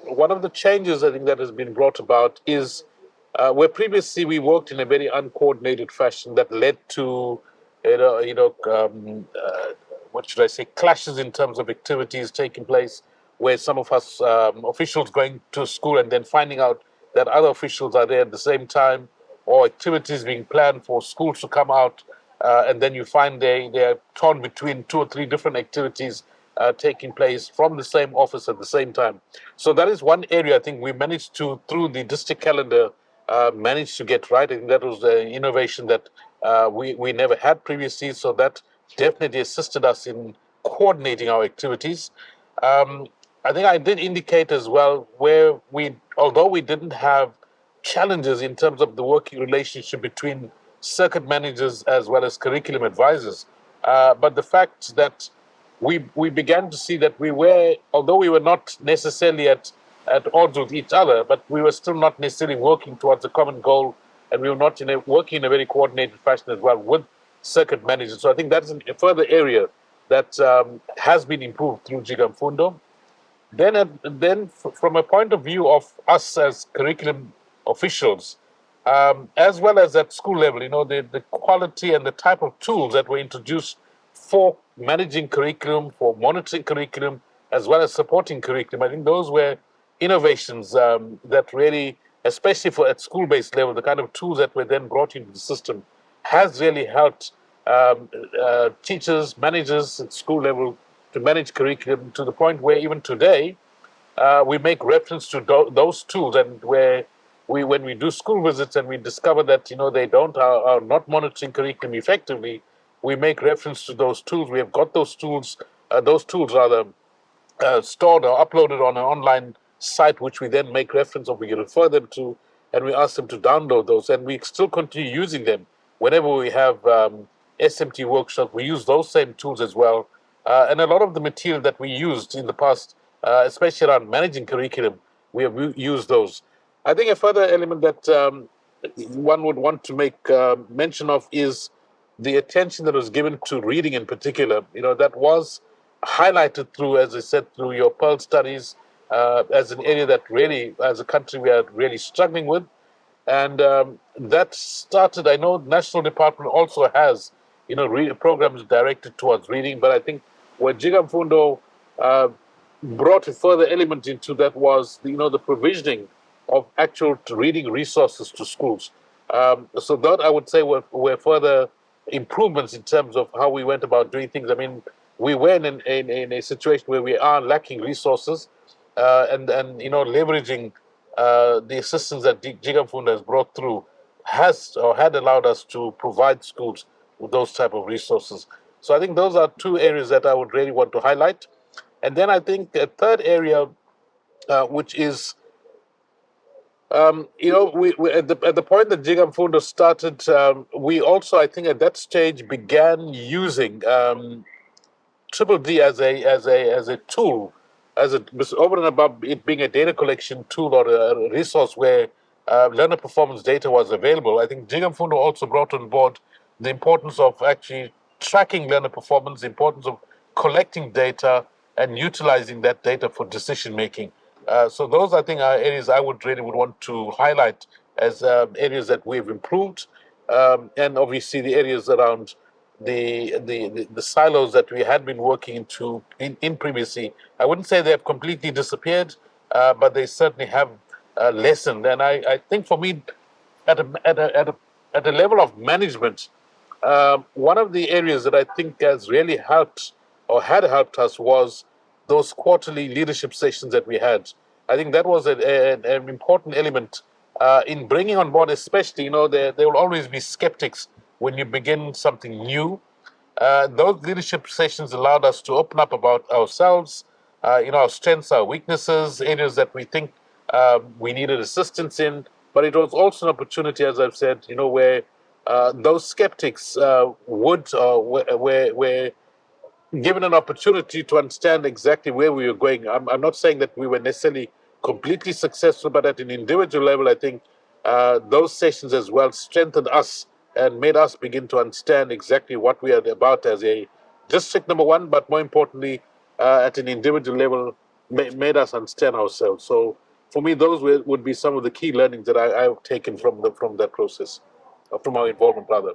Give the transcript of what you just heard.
One of the changes I think that has been brought about is where previously we worked in a very uncoordinated fashion that led to, what should I say, clashes in terms of activities taking place, where some of us officials going to school and then finding out that other officials are there at the same time, or activities being planned for schools to come out, and then you find they're torn between two or three different activities taking place from the same office at the same time. So that is one area I think we managed to, through the district calendar, managed to get right. I think that was an innovation that we never had previously. So that definitely assisted us in coordinating our activities. Um, I think I did indicate as well where although we didn't have challenges in terms of the working relationship between circuit managers as well as curriculum advisors, but the fact that we began to see that although we were not necessarily at odds with each other, but we were still not necessarily working towards a common goal, and we were not working in a very coordinated fashion as well with circuit managers. So I think that's a further area that has been improved through Jigam Fundo. From a point of view of us as curriculum officials, as well as at school level, the quality and the type of tools that were introduced for managing curriculum, for monitoring curriculum, as well as supporting curriculum. I think those were innovations that really, especially for at school-based level, the kind of tools that were then brought into the system has really helped teachers, managers at school level to manage curriculum to the point where even today we make reference to those tools, and where when we do school visits and we discover that they are not monitoring curriculum effectively, we make reference to those tools. We have got those tools rather stored or uploaded on an online site, which we then make reference of. We refer them to, and we ask them to download those, and we still continue using them whenever we have SMT workshops. We use those same tools as well, and a lot of the material that we used in the past, especially around managing curriculum, we have used those. I think a further element that one would want to make mention of is the attention that was given to reading in particular. That was highlighted through, as I said, through your Pearl studies, as an area that really, as a country, we are really struggling with. And that started, I know National Department also has, programs directed towards reading, but I think what Jigam Fundo uh, brought a further element into that was, the provisioning of actual reading resources to schools. So that I would say were further improvements in terms of how we went about doing things. I mean, we were in a situation where we are lacking resources, and leveraging the assistance that Jigam Fund has brought through has or had allowed us to provide schools with those type of resources. So I think those are two areas that I would really want to highlight. And then I think a third area, which is, we at the point that Jigam Fundo started, we also, I think, at that stage began using Triple D as a tool, over and above it being a data collection tool or a resource where learner performance data was available. I think Jigam Fundo also brought on board the importance of actually tracking learner performance, the importance of collecting data and utilizing that data for decision making. So those, I think, are areas I would want to highlight as areas that we've improved, and obviously the areas around the silos that we had been working in previously. I wouldn't say they have completely disappeared, but they certainly have lessened. And I think for me, at a level of management, one of the areas that I think has really helped or had helped us was those quarterly leadership sessions that we had. I think that was an important element in bringing on board, especially, there will always be skeptics when you begin something new. Those leadership sessions allowed us to open up about ourselves, our strengths, our weaknesses, areas that we think we needed assistance in. But it was also an opportunity, as I've said, where those skeptics were given an opportunity to understand exactly where we were going. I'm not saying that we were necessarily completely successful, but at an individual level, I think those sessions as well strengthened us and made us begin to understand exactly what we are about as a district, number one, but more importantly, at an individual level, made us understand ourselves. So for me, would be some of the key learnings that I've taken from that process, from our involvement rather.